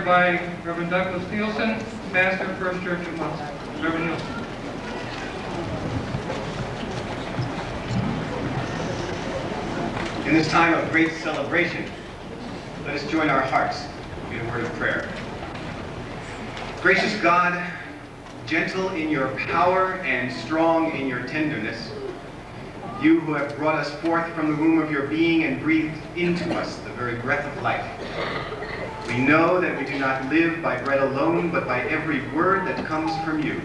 by Reverend Douglas Nielsen, pastor, First Church of Monson. Reverend Nielsen. In this time of great celebration, let us join our hearts in a word of prayer. Gracious God, gentle in your power and strong in your tenderness, you who have brought us forth from the womb of your being and breathed into us the very breath of life. We know that we do not live by bread alone, but by every word that comes from you.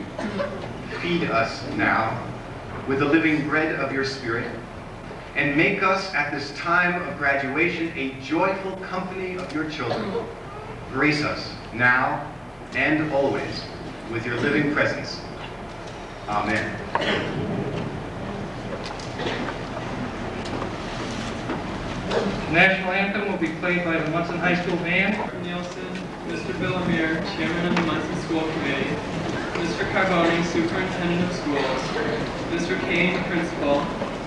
Feed us now with the living bread of your Spirit, and make us at this time of graduation a joyful company of your children. Grace us now and always with your living presence. Amen. The national anthem will be played by the Monson High School Band. Nielsen, Mr. Villamere, Chairman of the Monson School Committee, Mr. Carboni, Superintendent of Schools, Mr. Kane, Principal,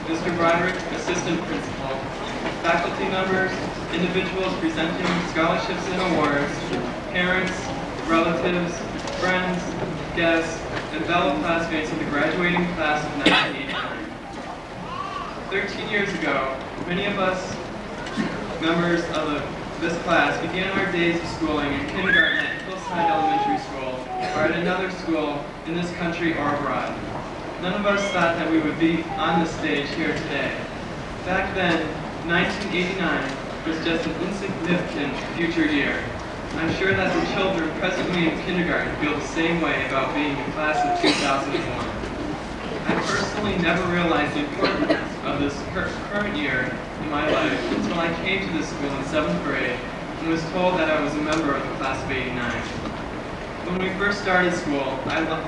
Mr. Broderick, Assistant Principal, faculty members, individuals presenting scholarships and awards, parents, relatives, friends, guests, and fellow classmates of the graduating class of 1989. 13 years ago, many of us members of this class began our days of schooling in kindergarten at Hillside Elementary School or at another school in this country or abroad. None of us thought that we would be on the stage here today. Back then, 1989 was just an insignificant future year. I'm sure that the children presently in kindergarten feel the same way about being the class of 2001. I personally never realized the importance of this current year in my life until I came to this school in 7th grade and was told that I was a member of the class of '89. When we first started school,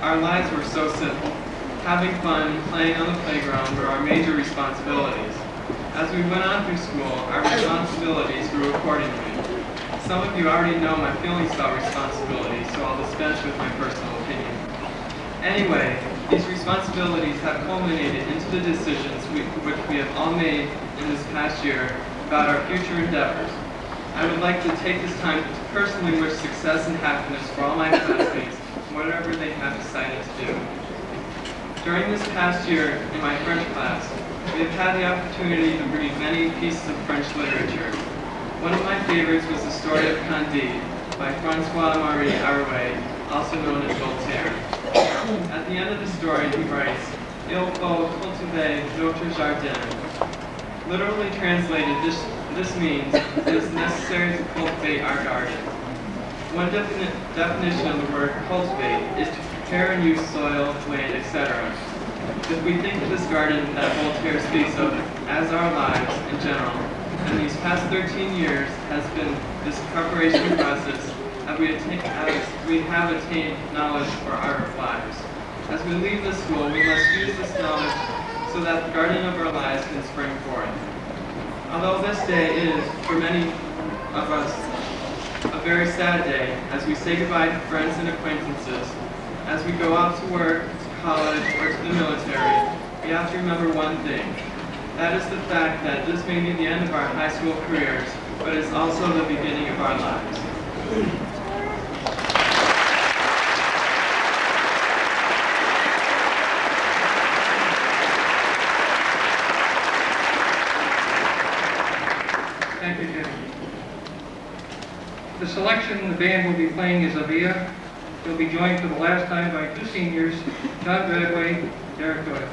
our lives were so simple. Having fun and playing on the playground were our major responsibilities. As we went on through school, our responsibilities grew accordingly. Some of you already know my feelings about responsibilities, so I'll dispense with my personal opinion. Anyway, these responsibilities have culminated into the decisions which we have all made in this past year about our future endeavors. I would like to take this time to personally wish success and happiness for all my classmates, whatever they have decided to do. During this past year in my French class, we have had the opportunity to read many pieces of French literature. One of my favorites was the story of Candide by François-Marie Arouet, also known as Voltaire. At the end of the story, he writes, "Il faut cultiver notre jardin." Literally translated, this means it is necessary to cultivate our garden. One definition of the word cultivate is to prepare and use soil, land, etc. If we think of this garden that Voltaire speaks of as our lives in general, and these past 13 years has been this preparation process as we have attained knowledge for our lives. As we leave this school, we must use this knowledge so that the garden of our lives can spring forth. Although this day is, for many of us, a very sad day, as we say goodbye to friends and acquaintances, as we go out to work, to college, or to the military, we have to remember one thing. That is the fact that this may be the end of our high school careers, but it's also the beginning of our lives. Thank you, Jim. The selection the band will be playing is Avia. They'll be joined for the last time by two seniors, John Bradway, Derek Doyle.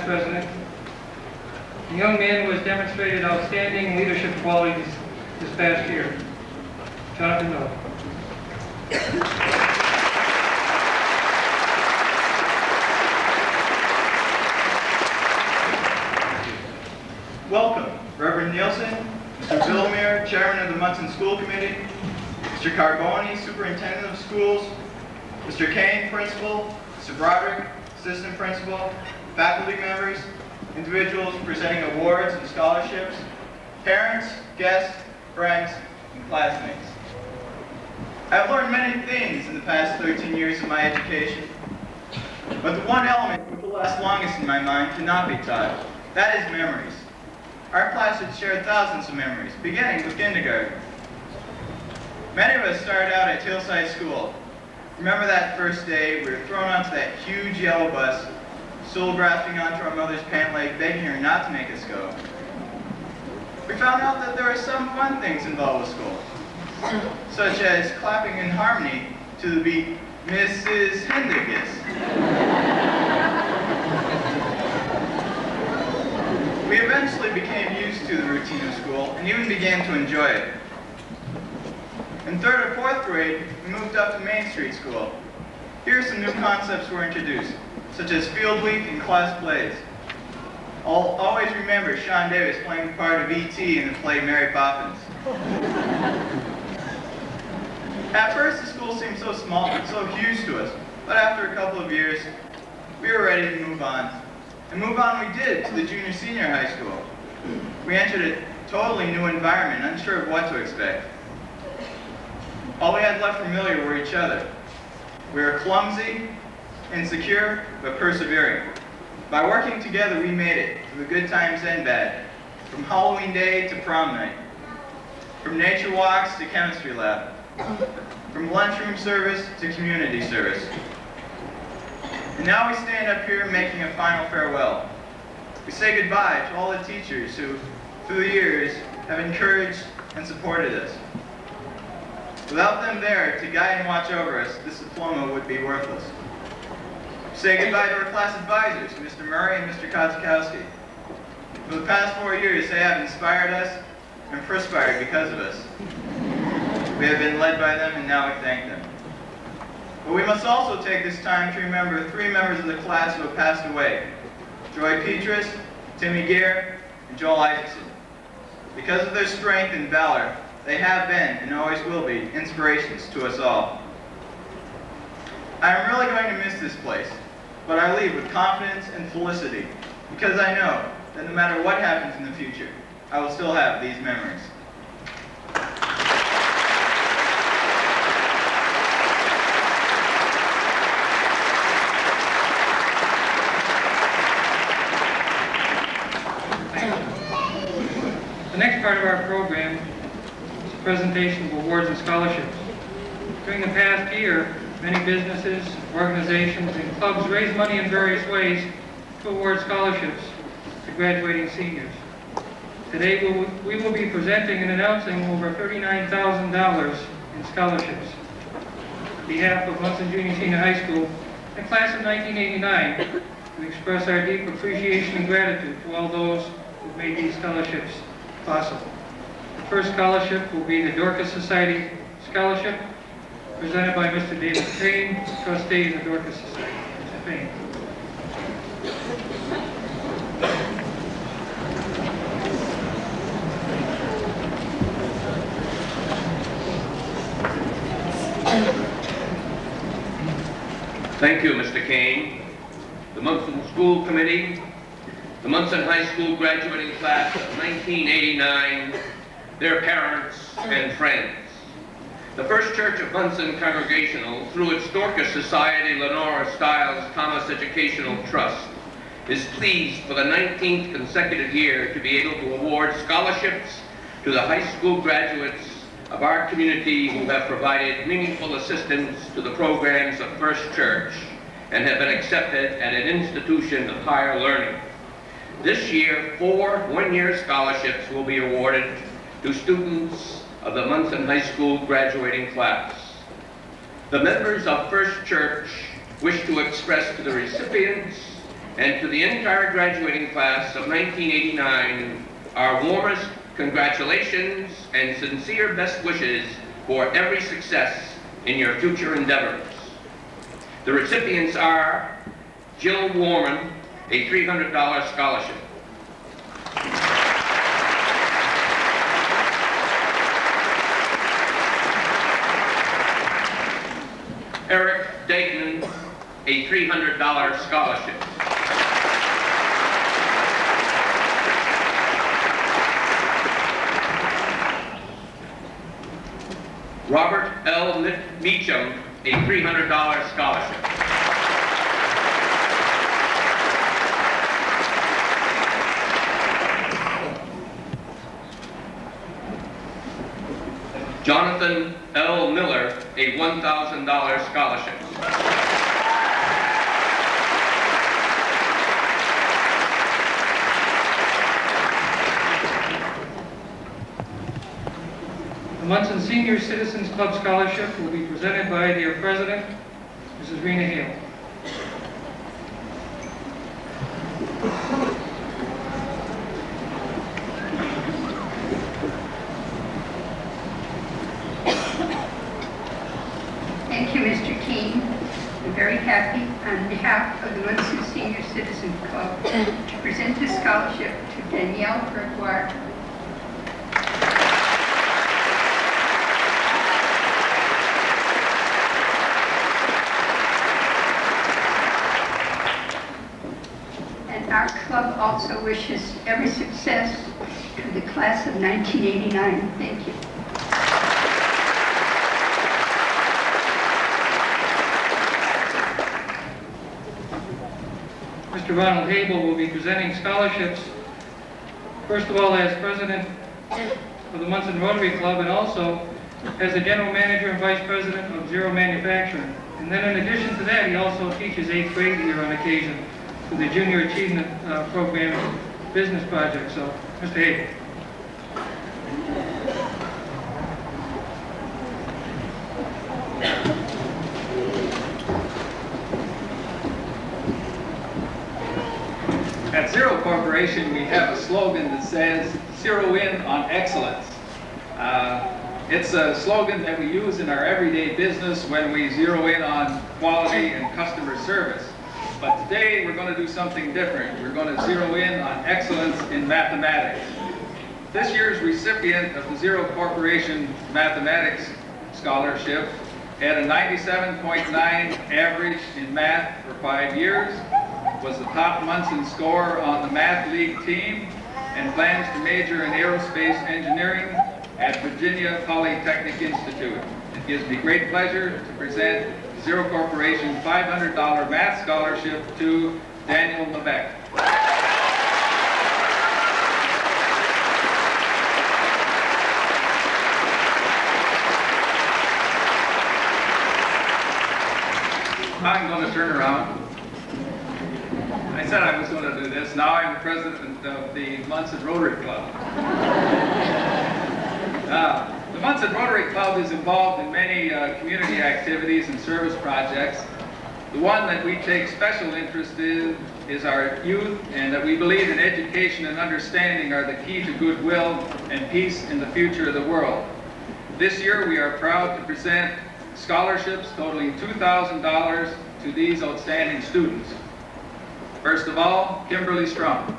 president. A young man who has demonstrated outstanding leadership qualities this past year, Jonathan Miller. Welcome, Reverend Nielsen, Mr. Villamere, Chairman of the Monson School Committee, Mr. Carboni, Superintendent of Schools, Mr. Kane, Principal, Mr. Broderick, Assistant Principal, faculty members, individuals presenting awards and scholarships, parents, guests, friends, and classmates. I've learned many things in the past 13 years of my education, but the one element which will last longest in my mind cannot be taught. That is memories. Our class had shared thousands of memories, beginning with kindergarten. Many of us started out at Hillside School. Remember that first day we were thrown onto that huge yellow bus, stool grafting onto our mother's pant leg, begging her not to make us go. We found out that there are some fun things involved with school, such as clapping in harmony to the beat, Mrs. Hendigus. We eventually became used to the routine of school and even began to enjoy it. In 3rd or 4th grade, we moved up to Main Street School. Here some new concepts were introduced, such as field week and class plays. I'll always remember Sean Davis playing the part of E.T. in the play Mary Poppins. At first, the school seemed so small and so huge to us, but after a couple of years, we were ready to move on. And move on we did to the junior-senior high school. We entered a totally new environment, unsure of what to expect. All we had left familiar were each other. We were clumsy, insecure, but persevering. By working together, we made it through the good times and bad, from Halloween day to prom night, from nature walks to chemistry lab, from lunchroom service to community service. And now we stand up here making a final farewell. We say goodbye to all the teachers who, through the years, have encouraged and supported us. Without them there to guide and watch over us, this diploma would be worthless. We say goodbye to our class advisors, Mr. Murray and Mr. Kozakowski. For the past 4 years, they have inspired us and perspired because of us. We have been led by them, and now we thank them. But we must also take this time to remember 3 members of the class who have passed away: Joy Petrus, Timmy Gere, and Joel Isaacson. Because of their strength and valor, they have been, and always will be, inspirations to us all. I am really going to miss this place, but I leave with confidence and felicity, because I know that no matter what happens in the future, I will still have these memories. The next part of our program is a presentation of awards and scholarships. During the past year, many businesses, organizations, and clubs raised money in various ways to award scholarships to graduating seniors. Today, we will be presenting and announcing over $39,000 in scholarships. On behalf of Monson Junior Senior High School, the class of 1989, we express our deep appreciation and gratitude to all those who made these scholarships possible. The first scholarship will be the Dorcas Society Scholarship, presented by Mr. David Payne, trustee of the Dorcas Society. Mr. Payne. Thank you, Mr. Kane. The Monson School Committee, the Monson High School graduating class of 1989, their parents and friends. The First Church of Monson Congregational, through its Dorcas Society Lenore Stiles Thomas Educational Trust, is pleased for the 19th consecutive year to be able to award scholarships to the high school graduates of our community who have provided meaningful assistance to the programs of First Church and have been accepted at an institution of higher learning. This year, 4 one-year scholarships will be awarded to students of the Monson High School graduating class. The members of First Church wish to express to the recipients And to the entire graduating class of 1989, our warmest congratulations and sincere best wishes for every success in your future endeavors. The recipients are Jill Warman, a $300 scholarship. Eric Dayton, a $300 scholarship. Robert L. Meacham, a $300 scholarship. Jonathan L. Miller, a $1,000 scholarship. The Monson Senior Citizens Club Scholarship will be presented by their president, Mrs. Rena Hale. Thank you, Mr. King. I'm very happy on behalf of the Monson Senior Citizen Club to present this scholarship to Danielle Gregoire. And our club also wishes every success to the class of 1989. Thank you. Mr. Ronald Habel will be presenting scholarships, first of all as president of the Monson Rotary Club and also as the general manager and vice president of Zero Manufacturing. And then in addition to that, he also teaches 8th grade here on occasion for the Junior Achievement Program business project. So, Mr. Habel. At Zero Corporation, we have a slogan that says, "Zero in on excellence." It's a slogan that we use in our everyday business when we zero in on quality and customer service. But today, we're going to do something different. We're going to zero in on excellence in mathematics. This year's recipient of the Zero Corporation Mathematics Scholarship had a 97.9 average in math for 5 years, was the top Monson scorer on the Math League team, and plans to major in aerospace engineering at Virginia Polytechnic Institute. It gives me great pleasure to present the Zero Corporation $500 math scholarship to Daniel Levesque. I'm going to turn around. I said I was going to do this. Now I'm the president of the Monson Rotary Club. The Monson Rotary Club is involved in many community activities and service projects. The one that we take special interest in is our youth, and that we believe in education and understanding are the key to goodwill and peace in the future of the world. This year we are proud to present scholarships totaling $2,000 to these outstanding students. First of all, Kimberly Strum.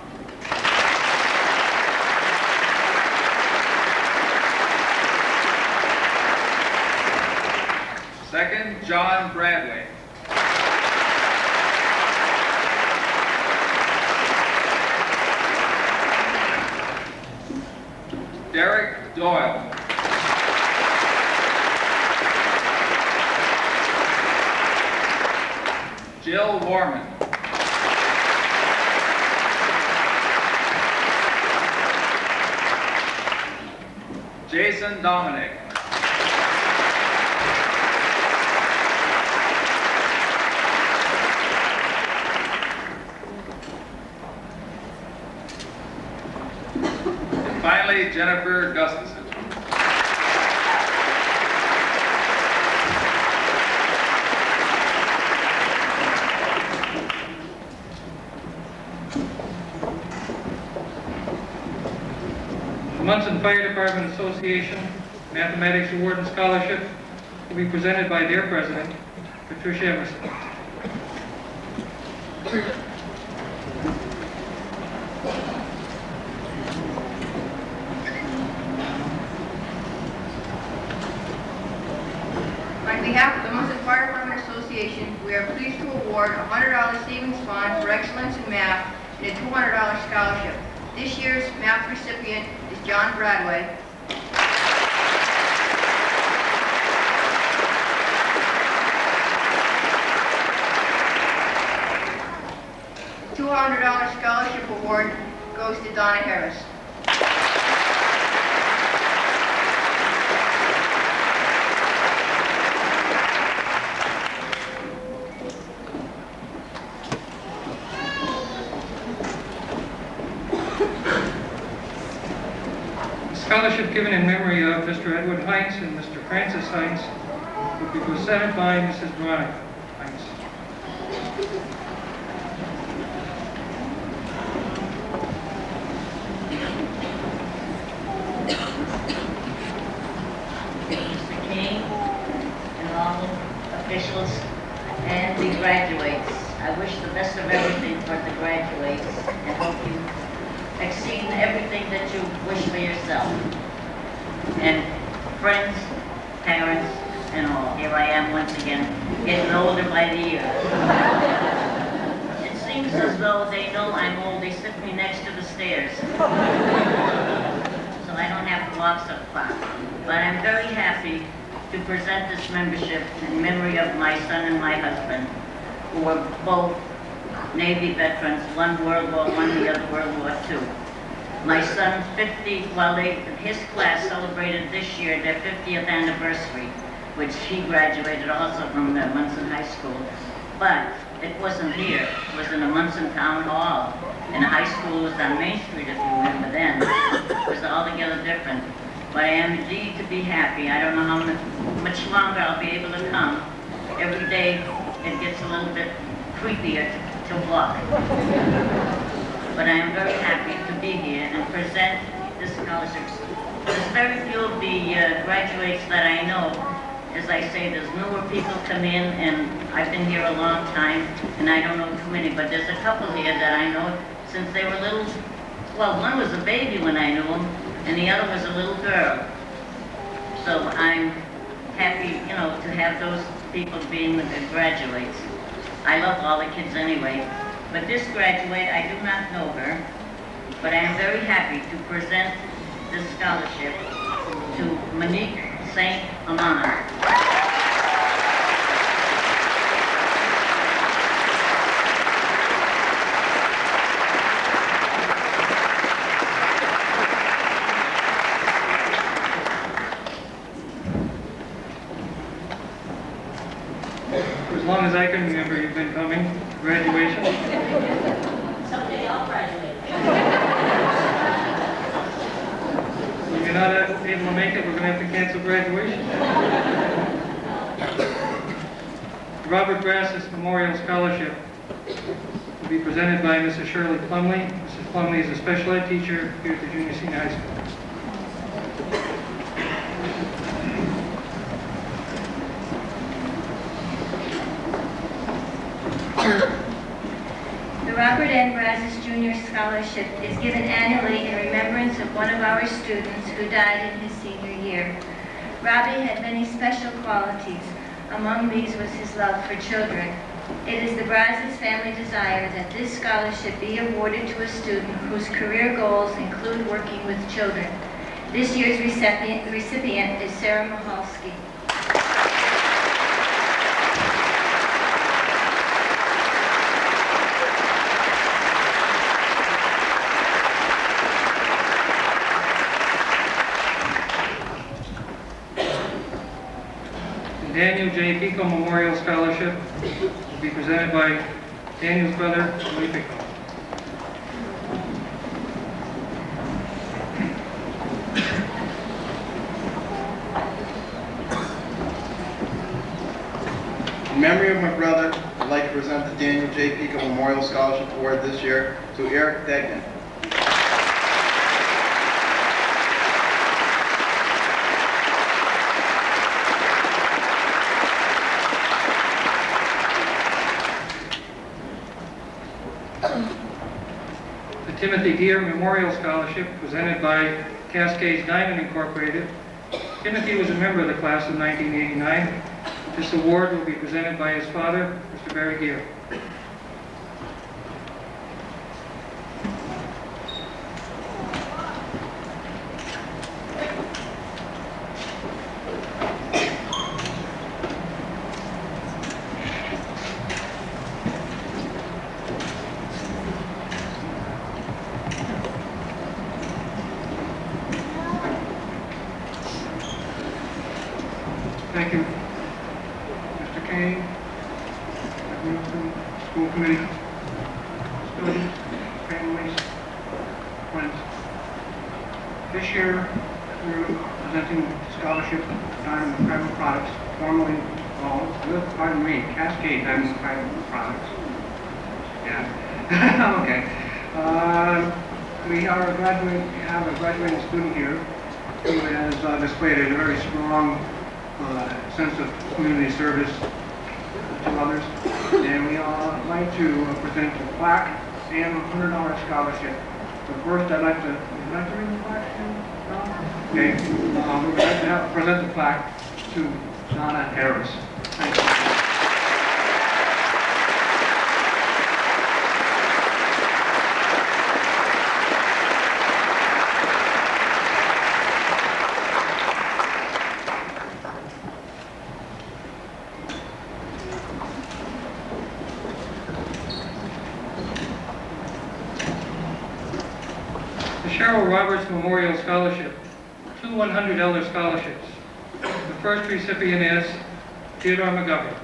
Second, John Bradley. Derek Doyle. Jill Warman. Jason Dominic. And finally, Jennifer Gustafson. Monson Fire Department Association Mathematics Award and Scholarship will be presented by their president, Patricia Emerson. On behalf of the Monson Fire Department Association, we are pleased to award a $100 savings bond for excellence in math and a $200 scholarship. This year's math recipient is John Bradway. $200 scholarship award goes to Donna Harris. Scholarship given in memory of Mr. Edward Heinz and Mr. Francis Heinz will be presented by Mrs. Veronica Heinz. Mr. King and all officials and the graduates. I wish the best of everything for the graduates and hope you exceed everything that you wish for yourself. And friends, parents, and all, here I am once again, getting older by the year. It seems as though they know I'm old. They sit me next to the stairs. So I don't have to walk so far. But I'm very happy to present this membership in memory of my son and my husband, who were both Navy veterans, one World War I, the other World War II. My son's 50, his class celebrated this year their 50th anniversary, which he graduated also from the Monson High School. But it wasn't here, it was in the Monson Town Hall. And the high school was on Main Street, if you remember then. It was altogether different. But I am indeed to be happy. I don't know how much longer I'll be able to come. Every day it gets a little bit creepier to walk. But I am very happy to be here and present this scholarship. There's very few of the graduates that I know. As I say, there's newer people come in, and I've been here a long time, and I don't know too many, but there's a couple here that I know since they were little. Well, one was a baby when I knew him, and the other was a little girl. So I'm happy, to have those people being the graduates. I love all the kids anyway. But this graduate, I do not know her, but I am very happy to present this scholarship to Monique St. Amana. For as long as I can remember, you've been coming to graduation. Someday I'll graduate. If you're not able to make it, we're going to have to cancel graduation. The Robert Grasses Memorial Scholarship will be presented by Mrs. Shirley Plumley. Mrs. Plumley is a special ed teacher here at the Junior Senior High School. The Robert N. Brazos Jr. Scholarship is given annually in remembrance of one of our students who died in his senior year. Robbie had many special qualities. Among these was his love for children. It is the Brazos family desire that this scholarship be awarded to a student whose career goals include working with children. This year's recipient is Sarah Mahalski. Daniel J. Pico Memorial Scholarship will be presented by Daniel's brother, Louis Pico. In memory of my brother, I'd like to present the Daniel J. Pico Memorial Scholarship Award this year to Eric Degnan. Timothy Deere Memorial Scholarship presented by Cascades Diamond Incorporated. Timothy was a member of the class of 1989. This award will be presented by his father, Mr. Barry Deere. Thank you, Mr. Kane, Monson School Committee, students, families, friends. This year, we're presenting scholarship Diamond Private Products, formerly called, Cascade Diamond Private Products. Yeah, okay. We have a graduating student here who has displayed a very strong sense of community service to others, and we like to present a plaque and a $100 scholarship. But first, I'd like to, would you like to read the plaque? Okay, we'd like to present the plaque to Donna Harris. Thank you. The Cheryl Roberts Memorial Scholarship, two $100 scholarships. The first recipient is Theodore McGovern.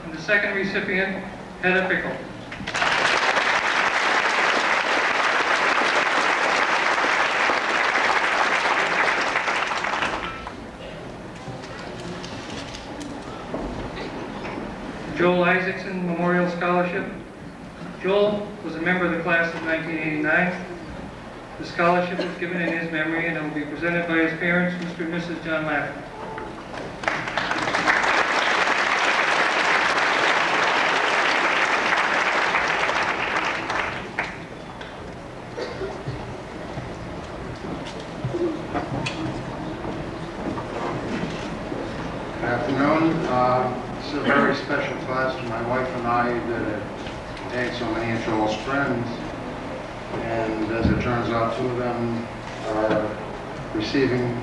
And the second recipient, Heather Pickle. Joel Isaacson Memorial Scholarship. Joel was a member of the class of 1989. The scholarship is given in his memory and it will be presented by his parents, Mr. and Mrs. John Laffin. Good afternoon. It's a very special class to my wife and I that have had so many close friends. And as it turns out, two of them are receiving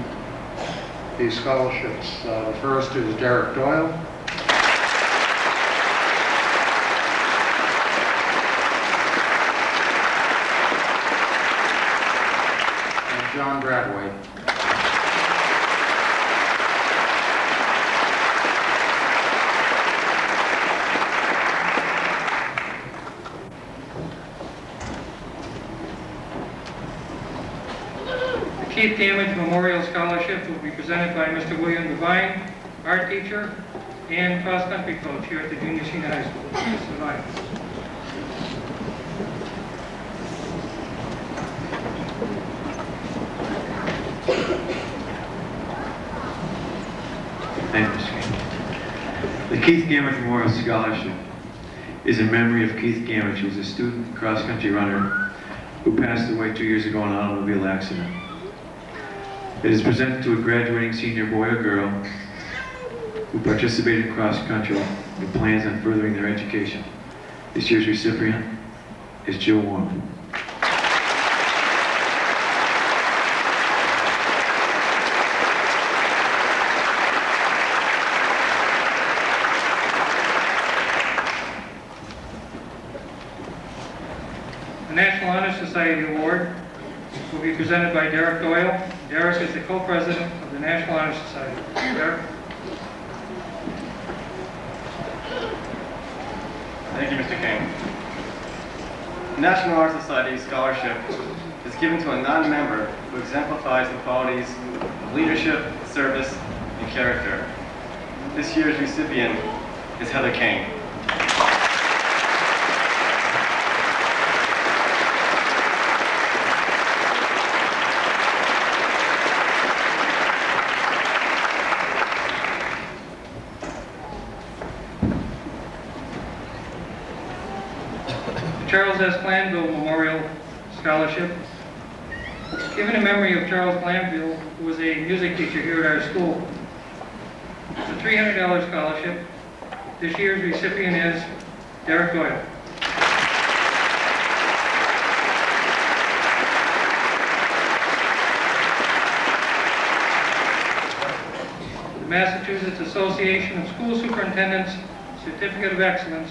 these scholarships. The first is Derek Doyle. And John Bradway. Keith Damage Memorial Scholarship will be presented by Mr. William Devine, art teacher and cross-country coach here at the Junior Senior High School. Mr. Devine. Thank you, Mr. King. The Keith Gamage Memorial Scholarship is in memory of Keith Gamage, who was a student cross-country runner who passed away 2 years ago in an automobile accident. It is presented to a graduating senior boy or girl who participated in cross-country and plans on furthering their education. This year's recipient is Jill Warren. The National Honor Society Award will be presented by Derek Doyle. Derek is the co-president of the National Honor Society. Derek. Thank you, Mr. King. The National Honor Society Scholarship is given to a non-member who exemplifies the qualities of leadership, service, and character. This year's recipient is Heather Kane. Charles S. Glanville Memorial Scholarship, given in memory of Charles Glanville, who was a music teacher here at our school. It's a $300 scholarship. This year's recipient is Derek Doyle. The Massachusetts Association of School Superintendents Certificate of Excellence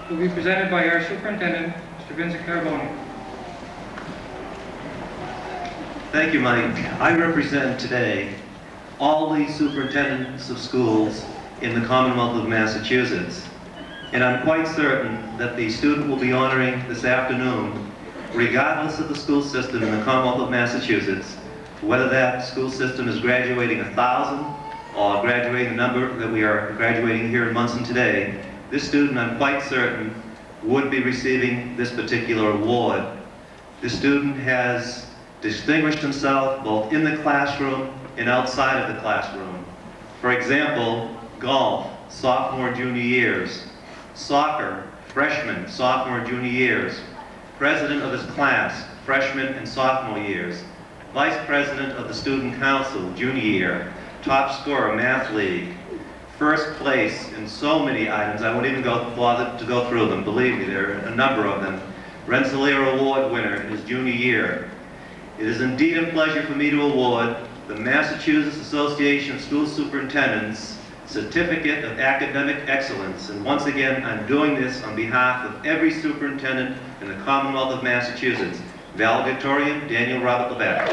will be presented by our superintendent, Mr. Vincent Carboni. Thank you, Mike. I represent today all the superintendents of schools in the Commonwealth of Massachusetts. And I'm quite certain that the student will be honoring this afternoon, regardless of the school system in the Commonwealth of Massachusetts, whether that school system is graduating 1,000 or graduating the number that we are graduating here in Monson today. This student, I'm quite certain, would be receiving this particular award. This student has distinguished himself both in the classroom and outside of the classroom. For example, golf, sophomore, junior years, soccer, freshman, sophomore, junior years, president of his class, freshman and sophomore years, vice president of the student council, junior year, top scorer, math league, first place in so many items, I won't even bother to go through them, believe me, there are a number of them. Rensselaer Award winner in his junior year. It is indeed a pleasure for me to award the Massachusetts Association of School Superintendents Certificate of Academic Excellence. And once again, I'm doing this on behalf of every superintendent in the Commonwealth of Massachusetts. Valedictorian, Daniel Robert Lebec.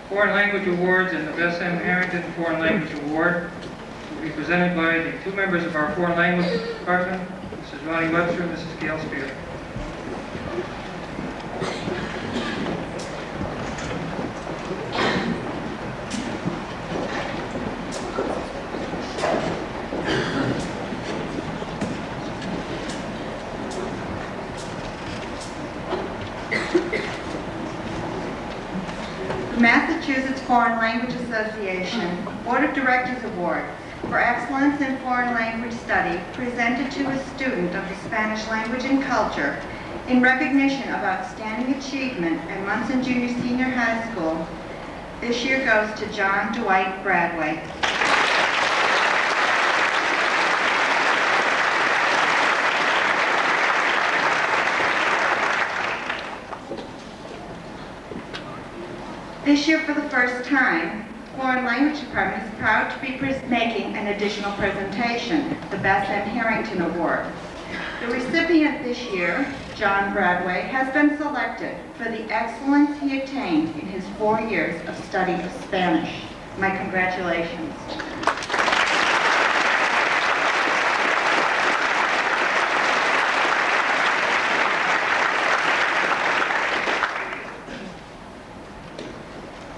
Foreign Language Awards and the Best M. Harrington Foreign Language Award will be presented by the two members of our Foreign Language Department, Mrs. Ronnie Webster and Mrs. Gail Spear. Massachusetts Foreign Language Association Board of Directors Award for Excellence in Foreign Language Study presented to a student of the Spanish language and culture in recognition of outstanding achievement at Monson Junior Senior High School. This year goes to John Dwight Bradway. This year, for the first time, Foreign Language Department is proud to be making an additional presentation, the Bess M. Harrington Award. The recipient this year, John Bradway, has been selected for the excellence he attained in his 4 years of study of Spanish. My congratulations.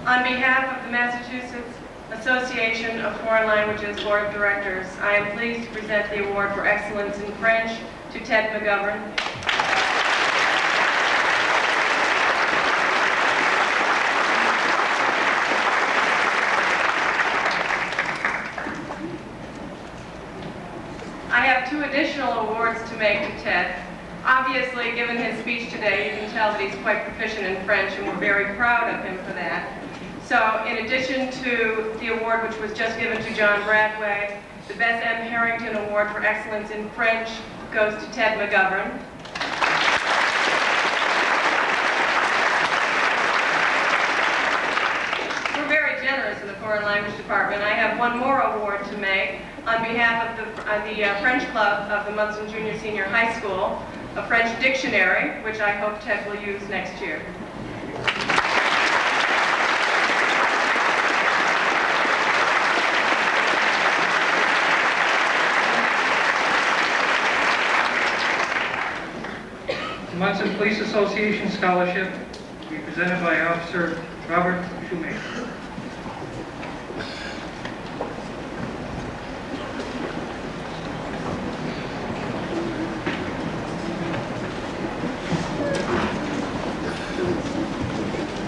On behalf of the Massachusetts Association of Foreign Languages Board of Directors, I am pleased to present the award for excellence in French to Ted McGovern. I have 2 additional awards to make to Ted. Obviously, given his speech today, you can tell that he's quite proficient in French, and we're very proud of him for that. So, in addition to the award which was just given to John Bradway, the Bess M. Harrington Award for Excellence in French goes to Ted McGovern. We're very generous in the Foreign Language Department. I have one more award to make on behalf of the French Club of the Monson Junior Senior High School, a French dictionary, which I hope Ted will use next year. The Monson Police Association Scholarship will be presented by Officer Robert Shoemaker.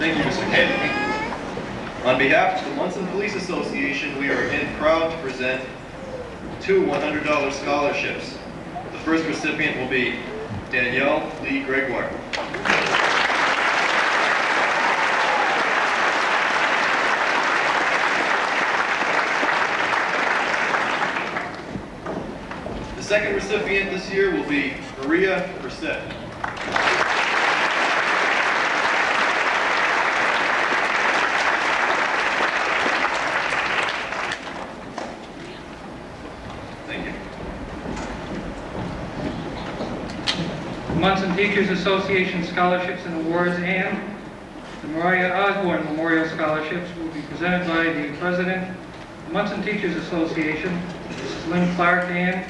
Thank you, Mr. Kane. On behalf of the Monson Police Association, we are again proud to present 2 $100 scholarships. The first recipient will be Danielle Lee Gregoire. The second recipient this year will be Maria Brissett. Thank you. Monson Teachers Association Scholarships and Awards and the Mariah Osborne Memorial Scholarships will be presented by the President of the Monson Teachers Association, Mrs. Lynn Clark, and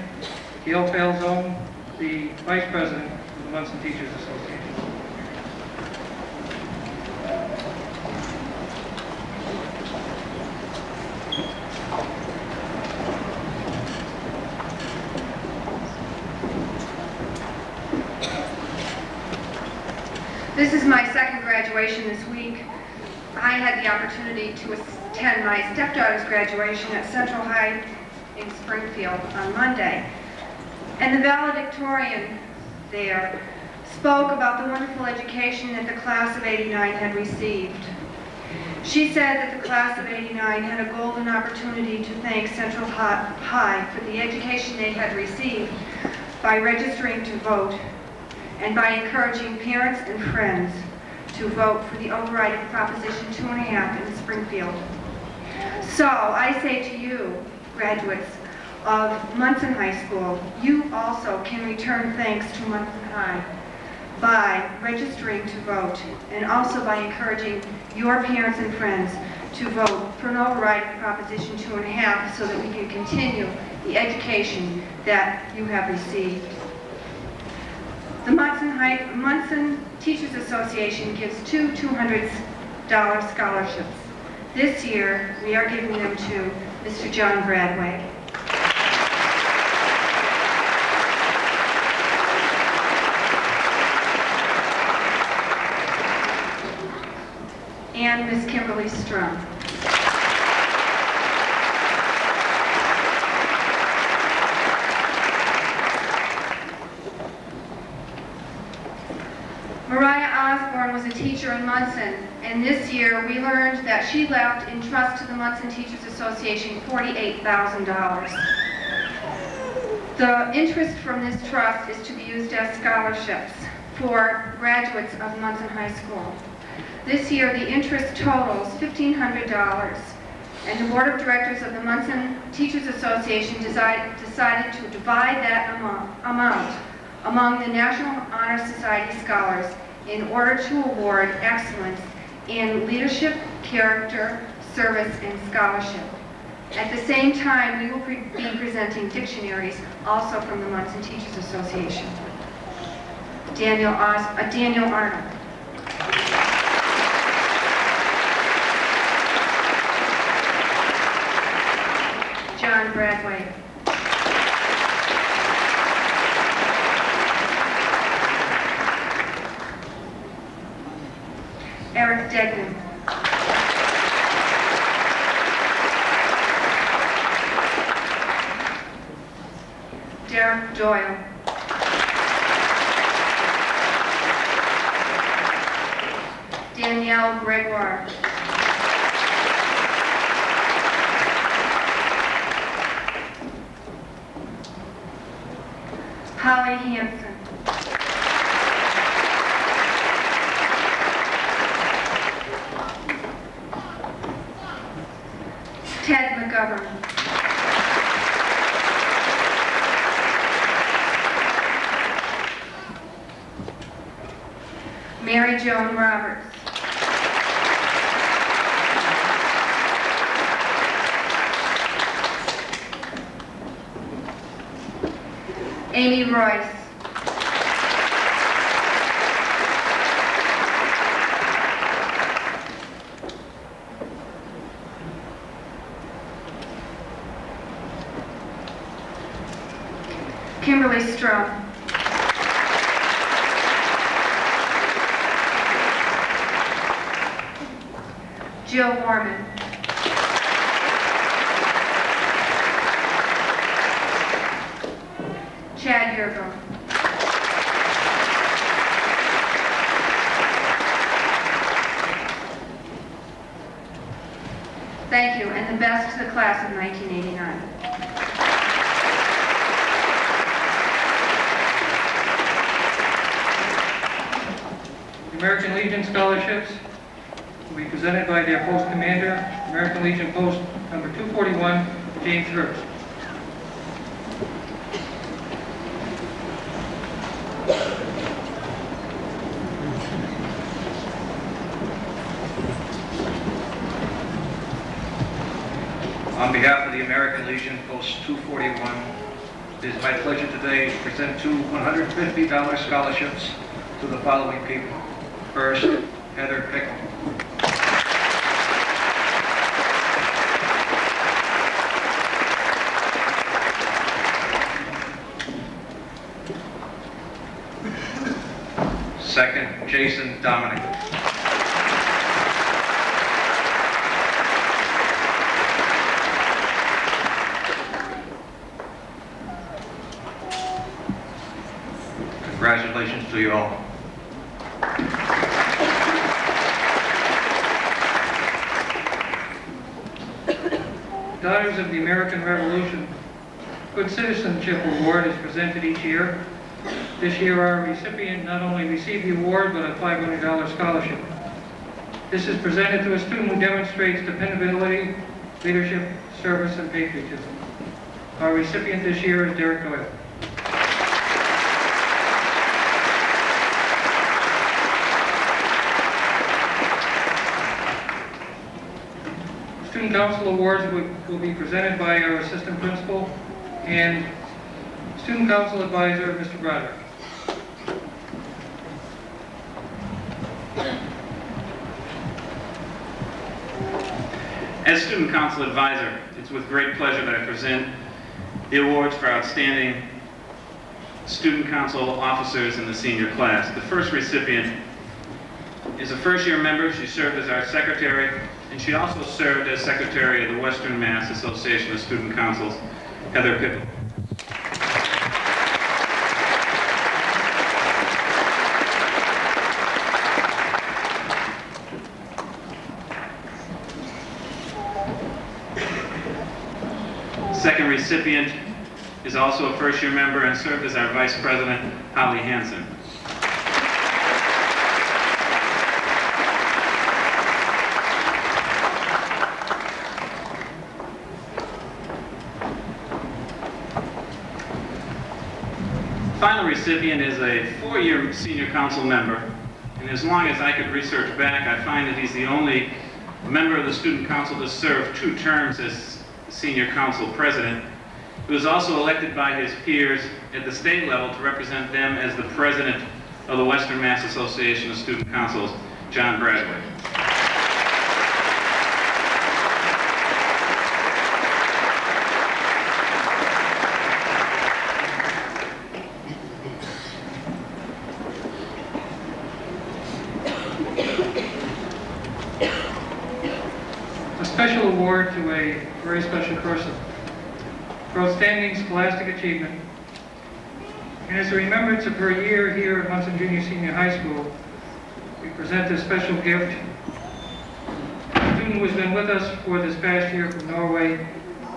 Gail Falzone, the Vice President of the Monson Teachers Association. This is my second graduation this week. I had the opportunity to attend my stepdaughter's graduation at Central High in Springfield on Monday. And the valedictorian there spoke about the wonderful education that the class of '89 had received. She said that the class of '89 had a golden opportunity to thank Central High for the education they had received by registering to vote and by encouraging parents and friends to vote for the overriding Proposition 2.5 in Springfield. So I say to you, graduates of Monson High School, you also can return thanks to Monson High by registering to vote and also by encouraging your parents and friends to vote for an overriding Proposition 2.5 so that we can continue the education that you have received. The Monson Teachers Association gives 2 $200 scholarships. This year, we are giving them to Mr. John Bradway. And Miss Kimberly Strum. Mariah Osborne was a teacher in Monson, and this year we learned that she left in trust to the Monson Teachers Association $48,000. The interest from this trust is to be used as scholarships for graduates of Monson High School. This year the interest totals $1,500, and the Board of Directors of the Monson Teachers Association decided to divide that amount among the National Honor Society scholars in order to award excellence in leadership, character, service, and scholarship. At the same time, we will be presenting dictionaries also from the Monson Teachers Association. Daniel Arnold. John Bradway. Eric Degnan. Derek Doyle. Danielle Gregoire. Holly Hansen. Ted McGovern. Mary Joan Roberts. Amy Royce. Kimberly Strum. Jill Warman. Chad Yergo. Thank you, and the best to the class of 1989. The American Legion scholarships will be presented by their post commander, American Legion Post number 241, James Hurst. On behalf of the American Legion Post 241, it is my pleasure today to present two $150 scholarships to the following people. First, Heather Pickle. Second, Jason Dominic. Congratulations to you all. Daughters of the American Revolution Good Citizenship Award is presented each year. This year, our recipient not only received the award, but a $500 scholarship. This is presented to a student who demonstrates dependability, leadership, service, and patriotism. Our recipient this year is Derek Doyle. Student Council Awards will be presented by our Assistant Principal and Student Council Advisor, Mr. Broderick. As Student Council Advisor, it's with great pleasure that I present the awards for outstanding Student Council officers in the senior class. The first recipient is a first-year member. She served as our secretary, and she also served as secretary of the Western Mass Association of Student Councils, Heather Pickle. Second recipient is also a first-year member and served as our vice president, Holly Hansen. Final recipient is a four-year senior council member, and as long as I could research back, I find that he's the only member of the student council to serve 2 terms as senior council president. He was also elected by his peers at the state level to represent them as the president of the Western Mass Association of Student Councils, John Bradley. A special award to a very special person for outstanding scholastic achievement. And as a remembrance of her year here at Monson Junior Senior High School, we present this special gift. A student who has been with us for this past year from Norway,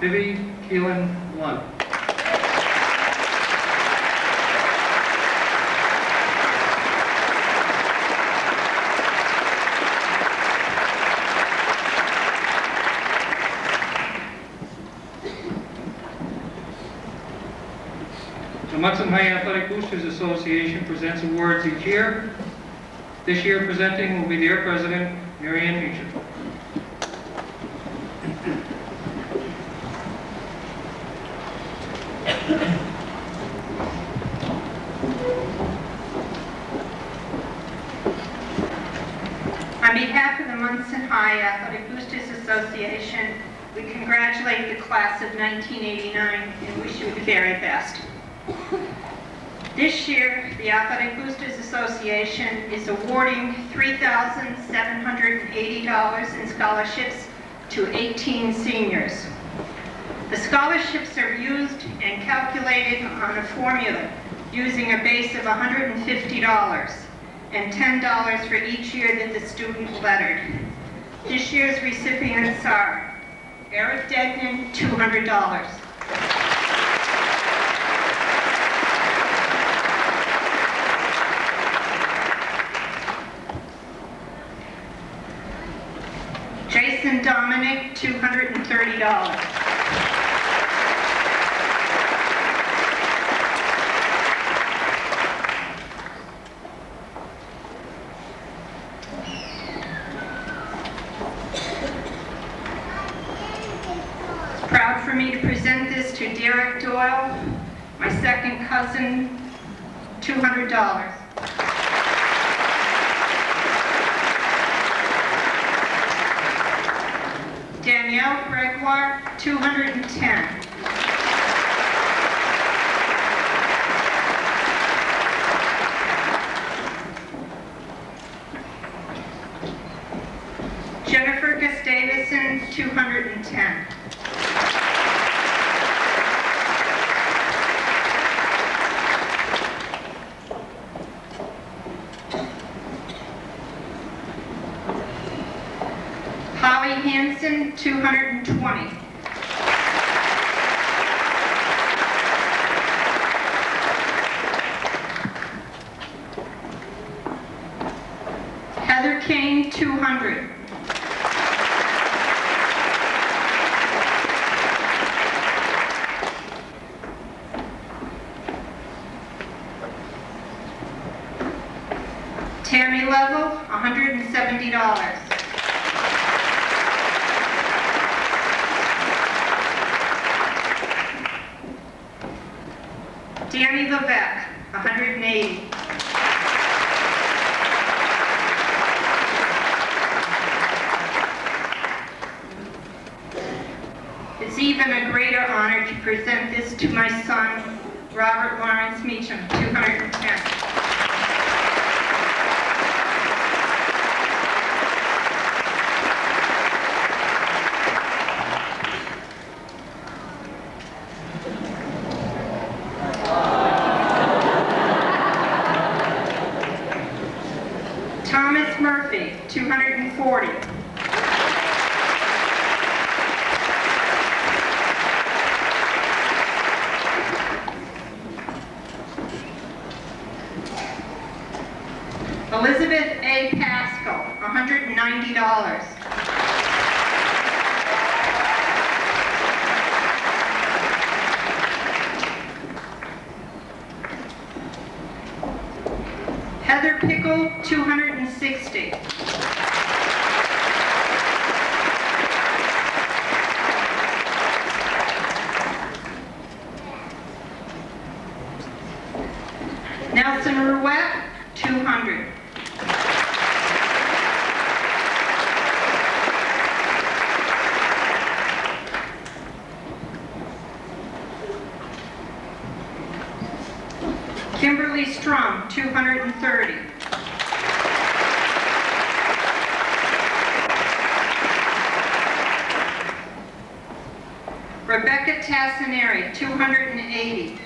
Vivi Keelan Lund. The Monson High Athletic Boosters Association presents awards each year. This year presenting will be their president, Mary Ann Beecher. On behalf of the Monson High Athletic Boosters Association, we congratulate the class of 1989 and wish you the very best. This year, the Athletic Boosters Association is awarding $3,780 in scholarships to 18 seniors. The scholarships are used and calculated on a formula using a base of $150 and $10 for each year that the student lettered. This year's recipients are Eric Degnan, $200. Jason Dominic, $230. It's proud for me to present this to Derek Doyle, my second cousin, $200. Danielle Gregoire, $210. Jennifer Gustavson, $210. Holly Hansen, $220. Heather Kane, $200. Tammy Level, $170. Danny Levesque, $180. It's even a greater honor to present this to my son, Robert Lawrence Meacham, $210. Thomas Murphy, $240. Elizabeth A. Pascal, $190. Heather Pickle, $260. Nelson Ruette, $200. Kimberly Strum, $230. Rebecca Tassinari, $280.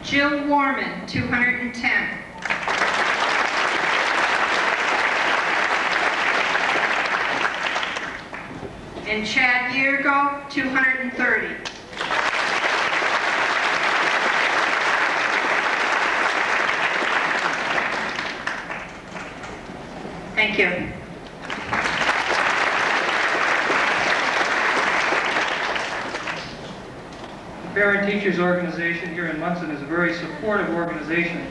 Jill Warman, $210. And Chad Yeargo, $230. Thank you. The Parent Teachers Organization here in Monson is a very supportive organization.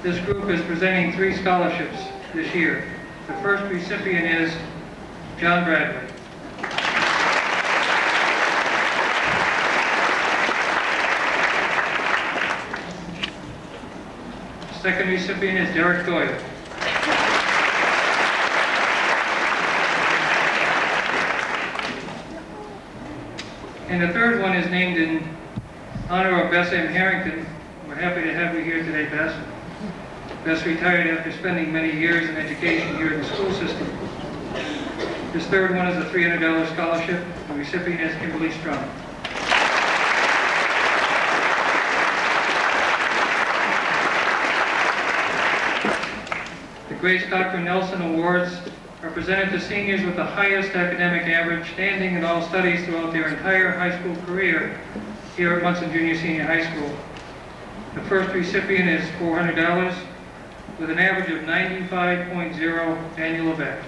This group is presenting 3 scholarships this year. The first recipient is John Bradley. Second recipient is Derek Doyle. And the third one is named in honor of Bess M. Harrington. We're happy to have you here today, Bess. Bess retired after spending many years in education here in the school system. This third one is a $300 scholarship. The recipient is Kimberly Strong. The Grace Dr. Nelson Awards are presented to seniors with the highest academic average standing in all studies throughout their entire high school career here at Monson Junior Senior High School. The first recipient is $400 with an average of 95.0 annual event.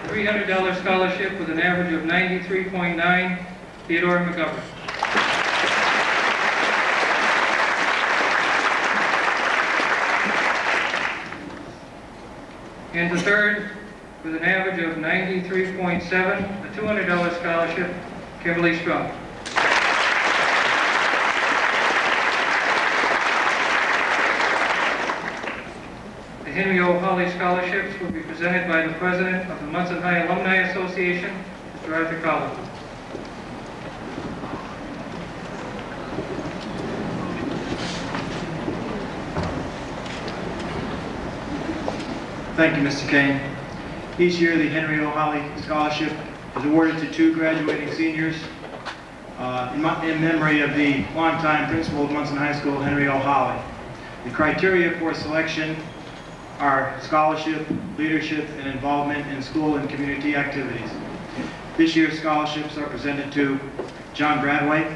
A $300 scholarship with an average of 93.9, Theodore McGovern. And the third, with an average of 93.7, a $200 scholarship, Kimberly Strong. The Henry O. Hawley Scholarships will be presented by the President of the Monson High Alumni Association, Mr. Arthur Collins. Thank you, Mr. Kane. Each year, the Henry O. Hawley Scholarship is awarded to 2 graduating seniors in memory of the longtime principal of Monson High School, Henry O. Hawley. The criteria for selection are scholarship, leadership, and involvement in school and community activities. This year's scholarships are presented to John Bradway,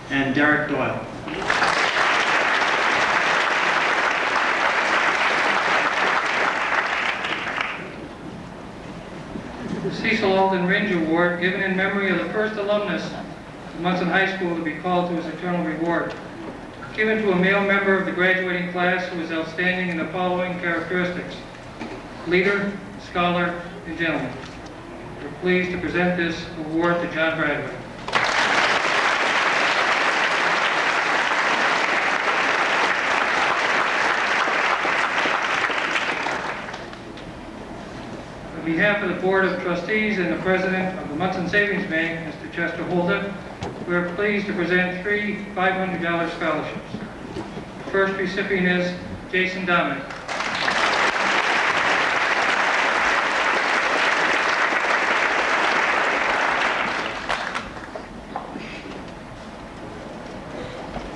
and Derek Doyle. The Cecil Alden Ringe Award, given in memory of the first alumnus of Monson High School to be called to his eternal reward. Given to a male member of the graduating class who is outstanding in the following characteristics: leader, scholar, and gentleman. We're pleased to present this award to John Bradway. On behalf of the Board of Trustees and the President of the Monson Savings Bank, Mr. Chester Holden, we are pleased to present 3 $500 scholarships. The first recipient is Jason Dominic.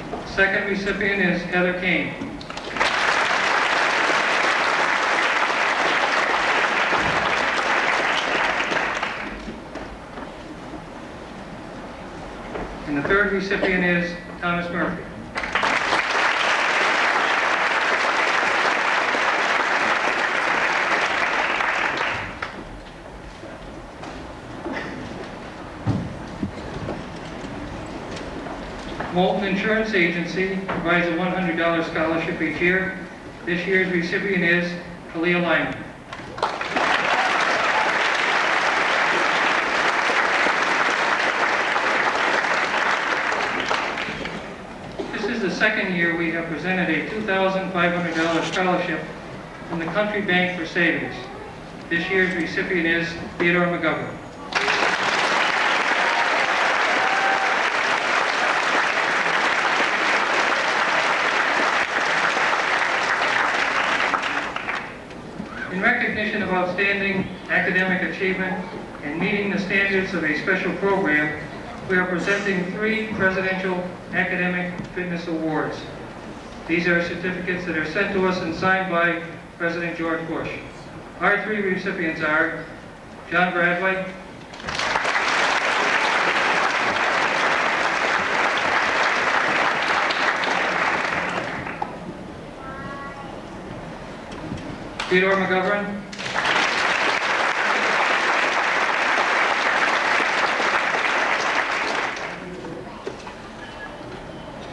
The second recipient is Heather Kane. And the third recipient is Thomas Murphy. Moulton Insurance Agency provides a $100 scholarship each year. This year's recipient is Kalia Lyman. The second year we have presented a $2,500 scholarship from the Country Bank for Savings. This year's recipient is Theodore McGovern. In recognition of outstanding academic achievement and meeting the standards of a special program, we are presenting 3 Presidential Academic Fitness Awards. These are certificates that are sent to us and signed by President George Bush. Our 3 recipients are John Bradway, Theodore McGovern,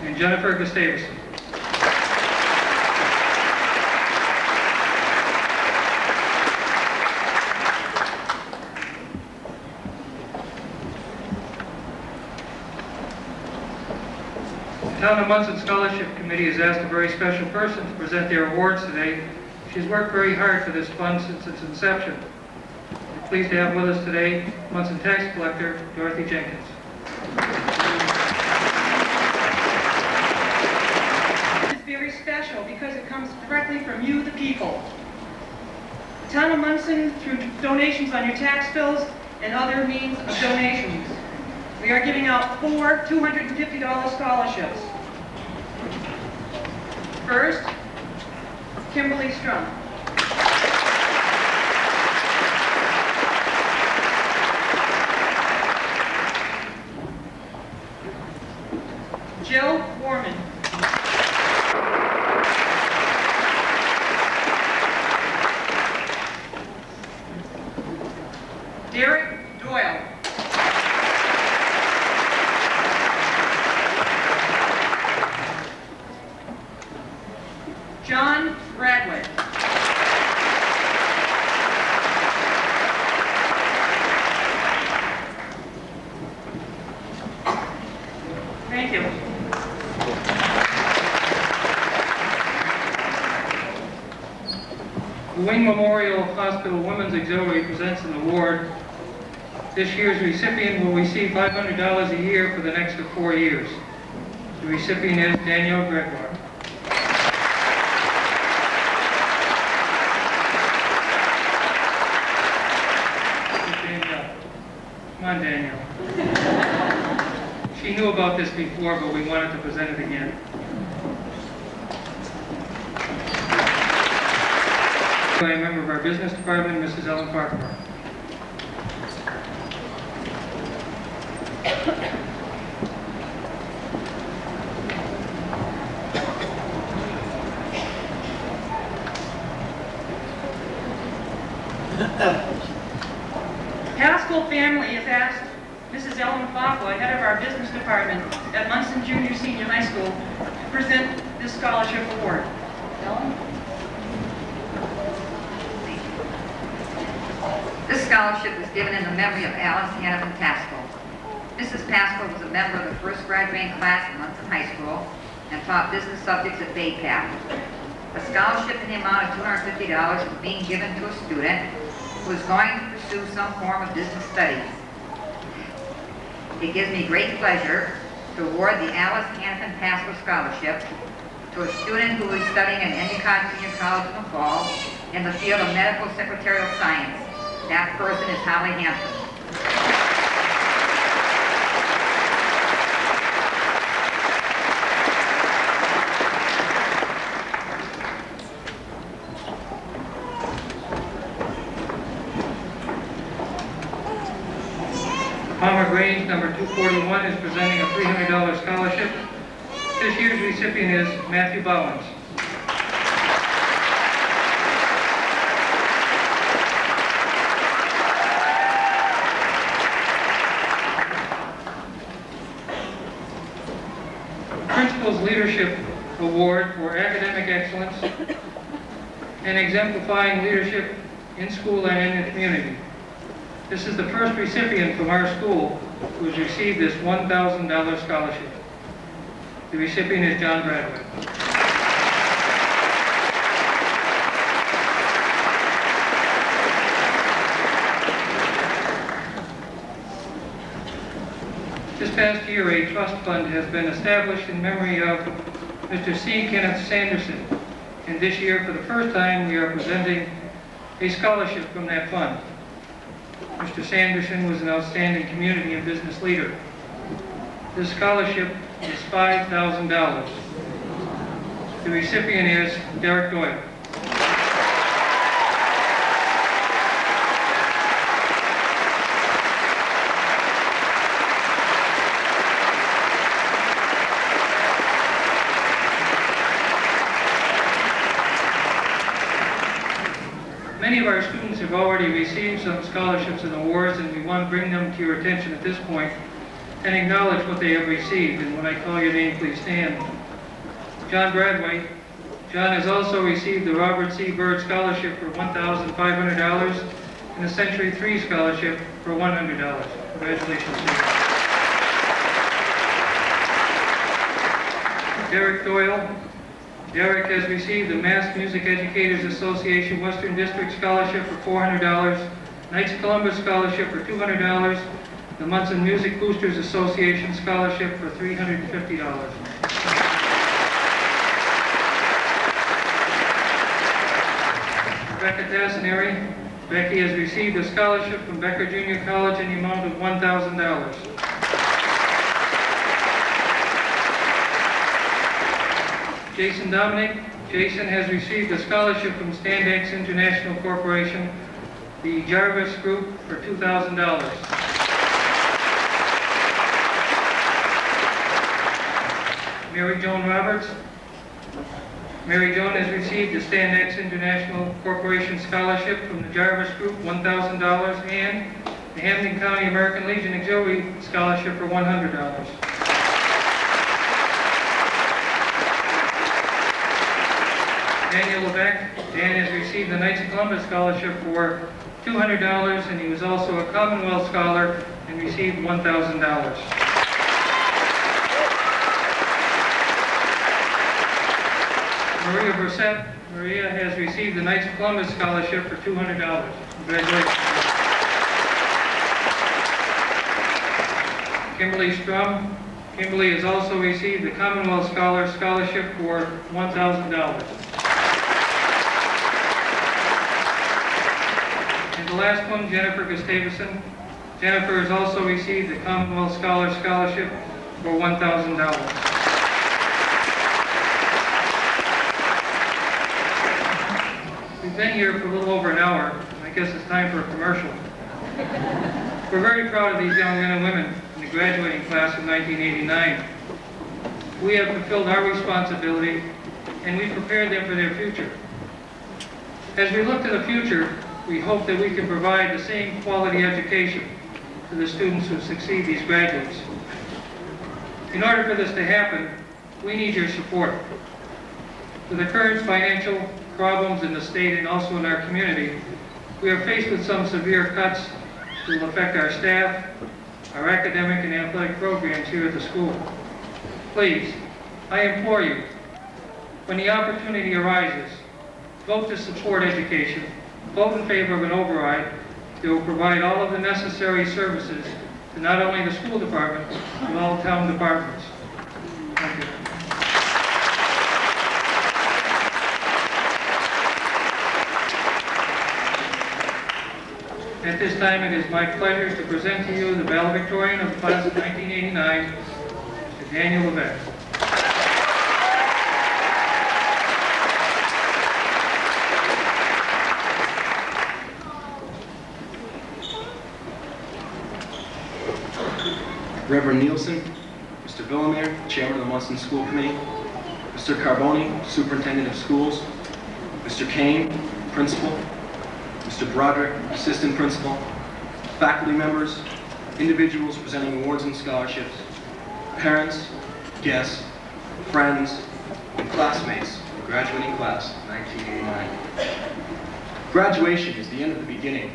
and Jennifer Gustavson. Town of Monson Scholarship Committee has asked a very special person to present their awards today. She's worked very hard for this fund since its inception. We're pleased to have with us today Monson tax collector Dorothy Jenkins. It's very special because it comes directly from you, the people. The Town of Monson, through donations on your tax bills and other means of donations, we are giving out 4 $250 scholarships. First, Kimberly Strum. Jill Warman. Derek Doyle. John Bradley. Thank you. The Wing Memorial Hospital Women's Auxiliary presents an award. This year's recipient will receive $500 a year for the next 4 years. The recipient is Danielle Gregoire. Come on, Danielle. She knew about this before, but we wanted to present it again. By a member of our business department, Mrs. Ellen Farquhar. Haskell family has asked Mrs. Ellen Farquhar, head of our business department at Monson Junior Senior High School, to present this scholarship award. Ellen? This scholarship was given in the memory of Alice Hannafin Pascal. Mrs. Pascal was a member of the first graduating class at Monson High School and taught business subjects at Bay Path. A scholarship in the amount of $250 was being given to a student who is going to pursue some form of business studies. It gives me great pleasure to award the Alice Hannafin Pascal Scholarship to a student who is studying at Endicott Senior College in the fall in the field of medical secretarial science. That person is Holly Hampton. Palmer Grange, number 241, is presenting a $300 scholarship. This year's recipient is Matthew Bowens. Principal's Leadership Award for academic excellence and exemplifying leadership in school and in the community. This is the first recipient from our school who has received this $1,000 scholarship. The recipient is John Bradley. This past year, a trust fund has been established in memory of Mr. C. Kenneth Sanderson. And this year, for the first time, we are presenting a scholarship from that fund. Mr. Sanderson was an outstanding community and business leader. This scholarship is $5,000. The recipient is Derek Doyle. Many of our students have already received some scholarships and awards, and we want to bring them to your attention at this point and acknowledge what they have received. And when I call your name, please stand. John Bradway. John has also received the Robert C. Byrd Scholarship for $1,500 and the Century 3 Scholarship for $100. Congratulations, John. Derek Doyle. Derek has received the Mass Music Educators Association Western District Scholarship for $400, Knights of Columbus Scholarship for $200, the Monson Music Boosters Association Scholarship for $350. Rebecca Tassinari. Becky has received a scholarship from Becker Junior College in the amount of $1,000. Jason Dominic. Jason has received a scholarship from Standex International Corporation, the Jarvis Group, for $2,000. Mary Joan Roberts. Mary Joan has received a Standex International Corporation scholarship from the Jarvis Group, $1,000, and the Hampden County American Legion Auxiliary Scholarship for $100. Daniel Levesque. Dan has received the Knights of Columbus Scholarship for $200, and he was also a Commonwealth Scholar and received $1,000. Maria Brissett. Maria has received the Knights of Columbus Scholarship for $200. Congratulations. Kimberly Strum. Kimberly has also received the Commonwealth Scholarship for $1,000. And the last one, Jennifer Gustavson. Jennifer has also received the Commonwealth Scholarship for $1,000. We've been here for a little over an hour. I guess it's time for a commercial. We're very proud of these young men and women in the graduating class of 1989. We have fulfilled our responsibility, and we prepared them for their future. As we look to the future, we hope that we can provide the same quality education to the students who succeed these graduates. In order for this to happen, we need your support. With the current financial problems in the state and also in our community, we are faced with some severe cuts that will affect our staff, our academic and athletic programs here at the school. Please, I implore you, when the opportunity arises, vote to support education, vote in favor of an override that will provide all of the necessary services to not only the school department, but all town departments. Thank you. At this time, it is my pleasure to present to you the valedictorian of the class of 1989, Mr. Daniel Levesque. Reverend Nielsen, Mr. Villamere, Chairman of the Monson School Committee, Mr. Carboni, Superintendent of Schools, Mr. Kane, Principal, Mr. Broderick, Assistant Principal, faculty members, individuals presenting awards and scholarships, parents, guests, friends, and classmates of the graduating class of 1989. Graduation is the end of the beginning.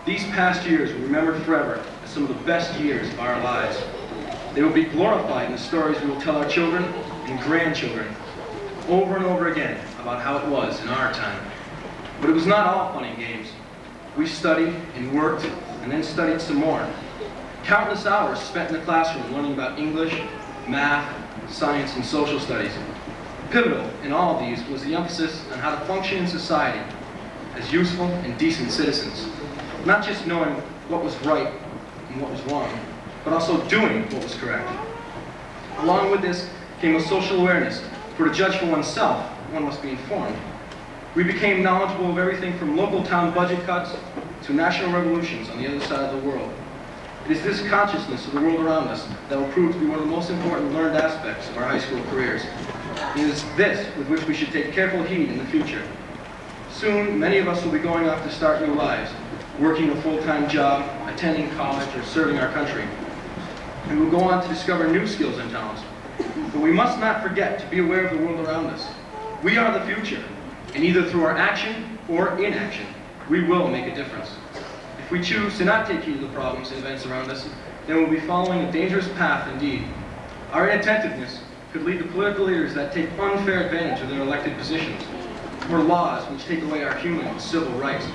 These past years will be remembered forever as some of the best years of our lives. They will be glorified in the stories we will tell our children and grandchildren over and over again about how it was in our time. But it was not all fun and games. We studied and worked and then studied some more. Countless hours spent in the classroom learning about English, math, science, and social studies. Pivotal in all of these was the emphasis on how to function in society as useful and decent citizens. Not just knowing what was right and what was wrong, but also doing what was correct. Along with this came a social awareness, for to judge for oneself, one must be informed. We became knowledgeable of everything from local town budget cuts to national revolutions on the other side of the world. It is this consciousness of the world around us that will prove to be one of the most important learned aspects of our high school careers. It is this with which we should take careful heed in the future. Soon, many of us will be going off to start new lives, working a full-time job, attending college, or serving our country. And we'll go on to discover new skills and talents. But we must not forget to be aware of the world around us. We are the future, and either through our action or inaction, we will make a difference. If we choose to not take heed of the problems and events around us, then we'll be following a dangerous path indeed. Our inattentiveness could lead to political leaders that take unfair advantage of their elected positions, or laws which take away our human and civil rights.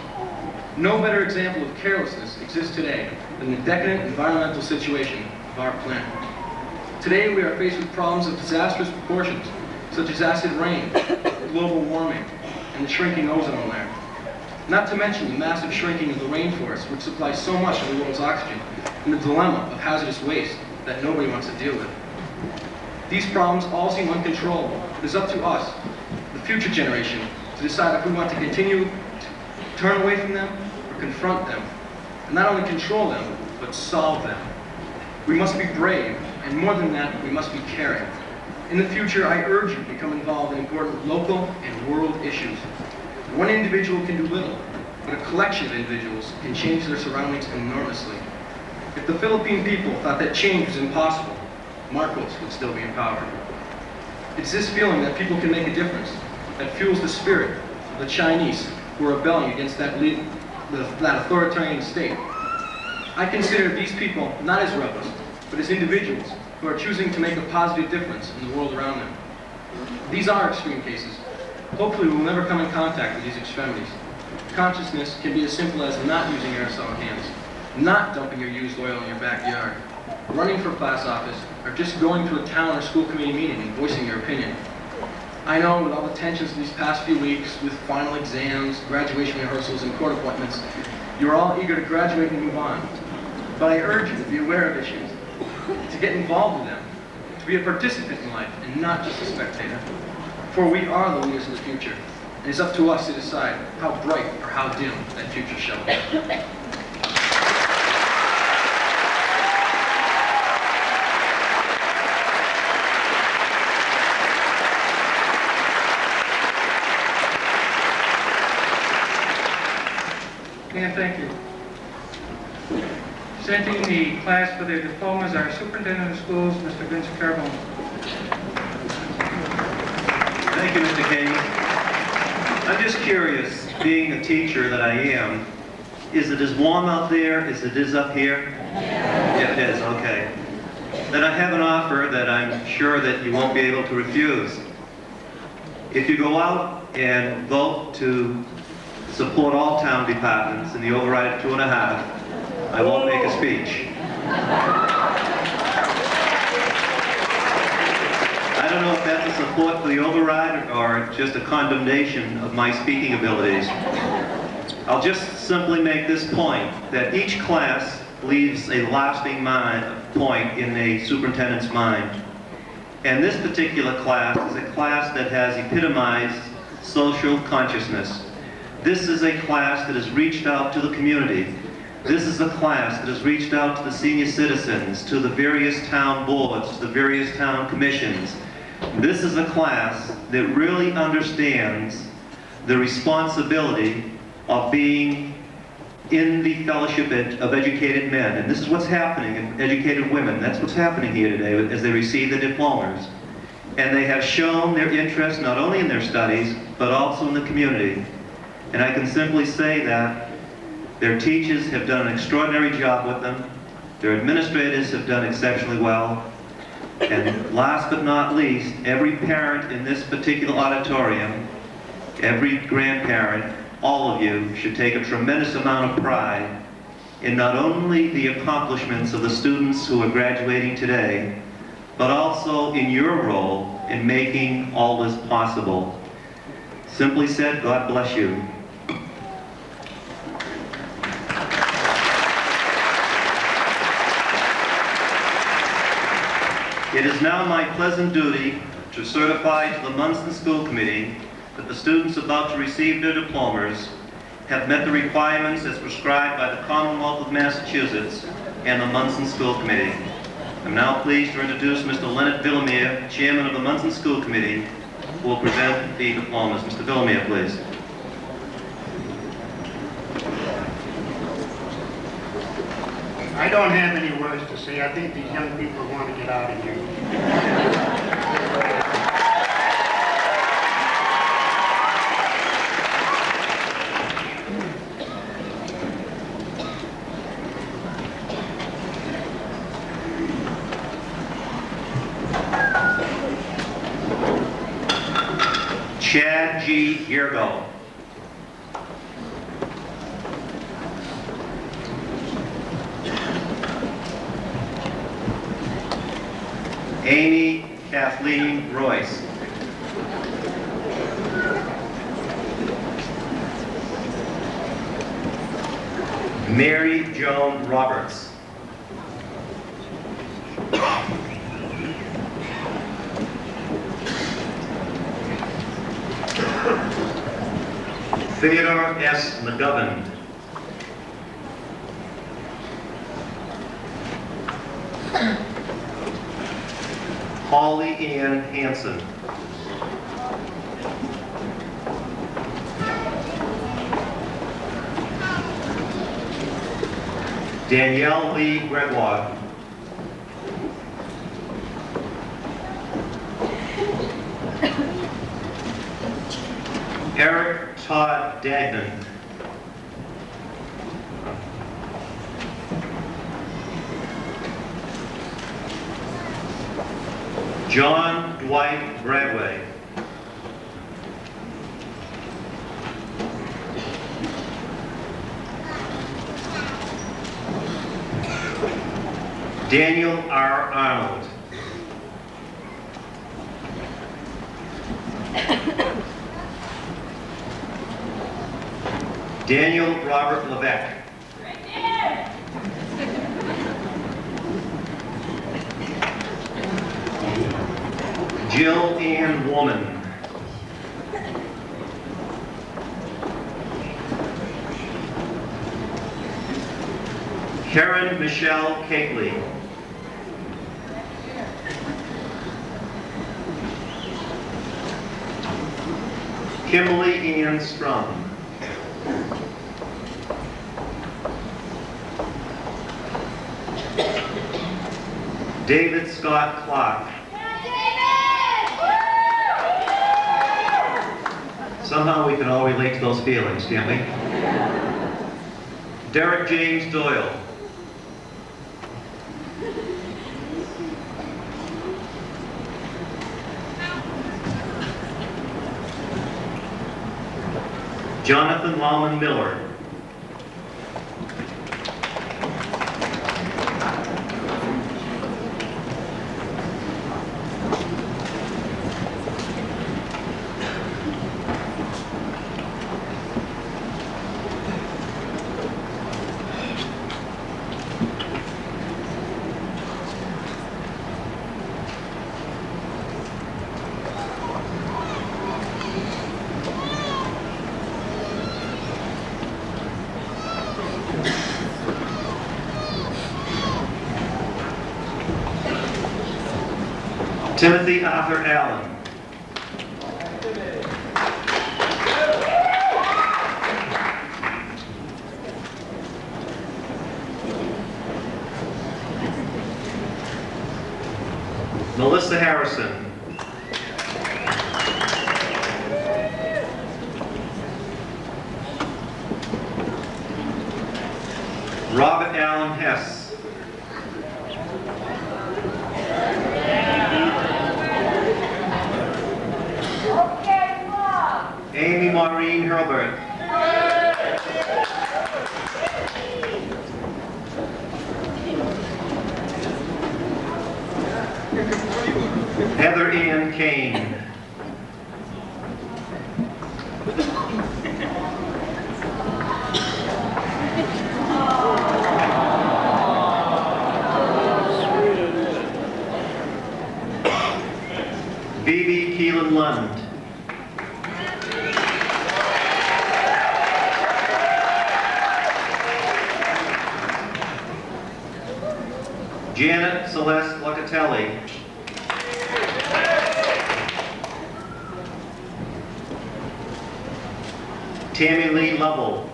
No better example of carelessness exists today than the decadent environmental situation of our planet. Today we are faced with problems of disastrous proportions, such as acid rain, global warming, and the shrinking ozone layer. Not to mention the massive shrinking of the rainforest, which supplies so much of the world's oxygen, and the dilemma of hazardous waste that nobody wants to deal with. These problems all seem uncontrollable. It is up to us, the future generation, to decide if we want to continue to turn away from them or confront them, and not only control them, but solve them. We must be brave, and more than that, we must be caring. In the future, I urge you to become involved in important local and world issues. One individual can do little, but a collection of individuals can change their surroundings enormously. If the Philippine people thought that change was impossible, Marcos would still be in power. It's this feeling that people can make a difference that fuels the spirit of the Chinese who are rebelling against that authoritarian state. I consider these people not as rebels, but as individuals who are choosing to make a positive difference in the world around them. These are extreme cases. Hopefully we will never come in contact with these extremities. Consciousness can be as simple as not using aerosol cans, not dumping your used oil in your backyard, running for class office, or just going to a town or school committee meeting and voicing your opinion. I know with all the tensions of these past few weeks, with final exams, graduation rehearsals, and court appointments, you're all eager to graduate and move on. But I urge you to be aware of issues, to get involved with them, to be a participant in life, and not just a spectator. For we are the leaders of the future, and it's up to us to decide how bright or how dim that future shall be. And thank you. Presenting the class for their diplomas are Superintendent of Schools, Mr. Vince Carbone. Thank you, Mr. King. I'm just curious, being a teacher that I am, is it as warm out there as it is up here? Yeah, it is, okay. Then I have an offer that I'm sure that you won't be able to refuse. If you go out and vote to support all town departments in the override of 2.5, I won't make a speech. I don't know if that's a support for the override or just a condemnation of my speaking abilities. I'll just simply make this point, that each class leaves a lasting point in a superintendent's mind. And this particular class is a class that has epitomized social consciousness. This is a class that has reached out to the community. This is a class that has reached out to the senior citizens, to the various town boards, to the various town commissions. This is a class that really understands the responsibility of being in the fellowship of educated men. And this is what's happening in educated women. That's what's happening here today as they receive their diplomas. And they have shown their interest not only in their studies, but also in the community. And I can simply say that their teachers have done an extraordinary job with them. Their administrators have done exceptionally well. And last but not least, every parent in this particular auditorium, every grandparent, all of you should take a tremendous amount of pride in not only the accomplishments of the students who are graduating today, but also in your role in making all this possible. Simply said, God bless you. It is now my pleasant duty to certify to the Monson School Committee that the students about to receive their diplomas have met the requirements as prescribed by the Commonwealth of Massachusetts and the Monson School Committee. I'm now pleased to introduce Mr. Leonard Villamere, Chairman of the Monson School Committee, who will present the diplomas. Mr. Villamere, please. I don't have any words to say. I think these young people want to get out of here. Chad G. Yergo. Amy Kathleen Royce. Mary Joan Roberts. Theodore S. McGovern. Holly Ann Hansen. Danielle Lee Gregoire. Eric Todd Dagnan. John Dwight Bradway. Daniel R. Arnold. Daniel Robert Levesque. Jill Ann Woman. Karen Michelle Catley. Kimberly Ann Strum. David Scott Clark. Somehow we can all relate to those feelings, can't we? Derek James Doyle. Jonathan Lawman Miller. Timothy Arthur Allen. Melissa Harrison. Robert Allen Hess. Amy Maureen Herbert. Heather Ann Kane. Phoebe Keelan Lund. Janet Celeste Locatelli. Tammy Lee Lovell.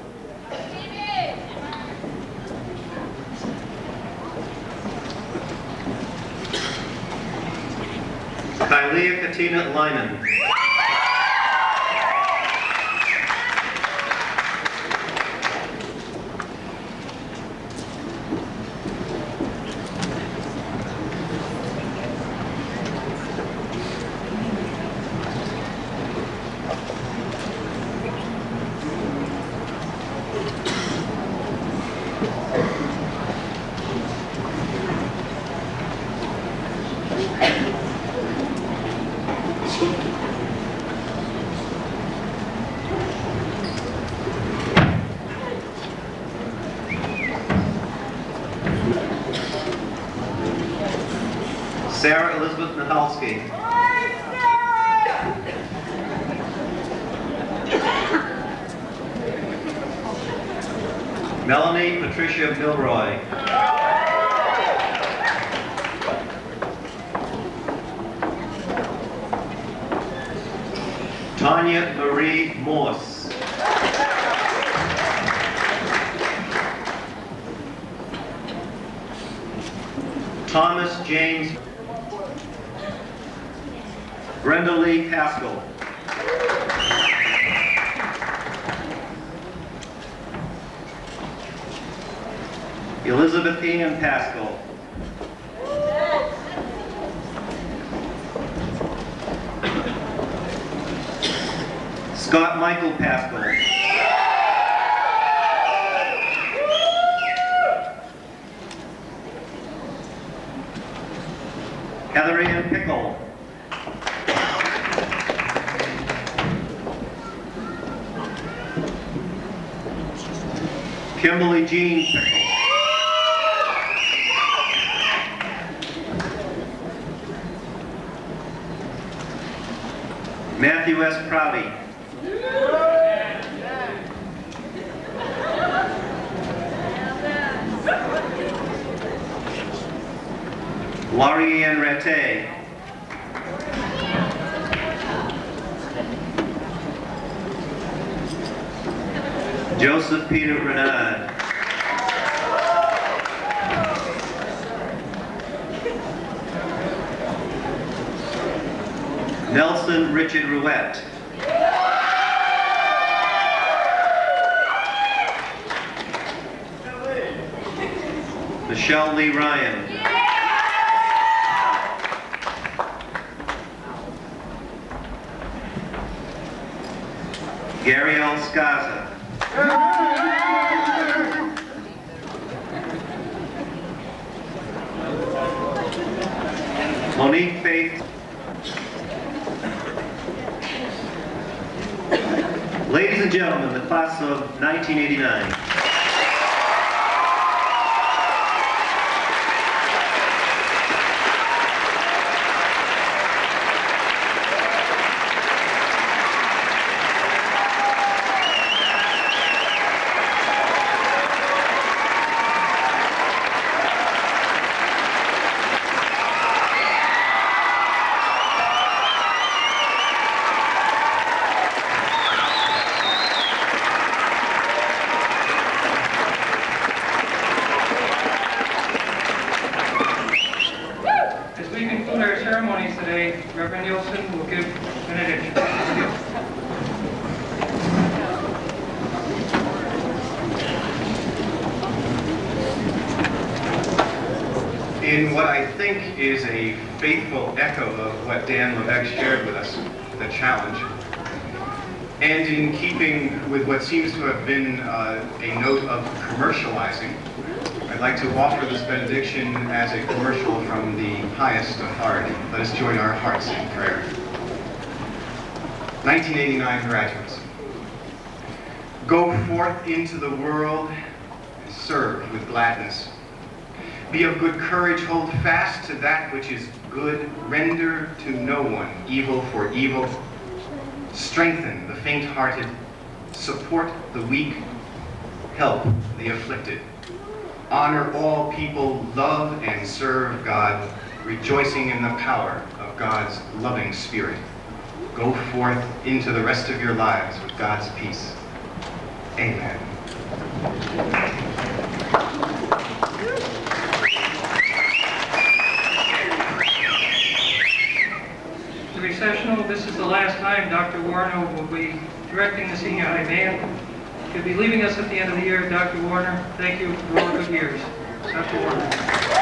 Kylia Katina Lyman. Sarah Elizabeth Mihalski. Melanie Patricia Milroy. Tanya Marie Morse. Thomas James. Brenda Lee Pascal. Elizabeth Ian Pascal. Scott Michael Pascal. Heather Ann Pickle. Kimberly Jean Pickle. Matthew S. Prouty. Laurie Ann Rattay. Joseph Peter Renard. Nelson Richard Ruette. Michelle Lee Ryan. Gary L. Scaza. Monique Faith. Ladies and gentlemen, the class of 1989. Reverend Nielsen will give benediction. In what I think is a faithful echo of what Dan Levesque shared with us, the challenge, and in keeping with what seems to have been a note of commercializing, I'd like to offer this benediction as a commercial from the highest authority. Let us join our hearts in prayer. 1989 graduates, go forth into the world and serve with gladness. Be of good courage, hold fast to that which is good, render to no one evil for evil, strengthen the faint-hearted, support the weak, help the afflicted. Honor all people, love and serve God, rejoicing in the power of God's loving Spirit. Go forth into the rest of your lives with God's peace. Amen. The recessional, this is the last time Dr. Warner will be directing the senior high band. He'll be leaving us at the end of the year. Dr. Warner, thank you for all the good years. Dr. Warner.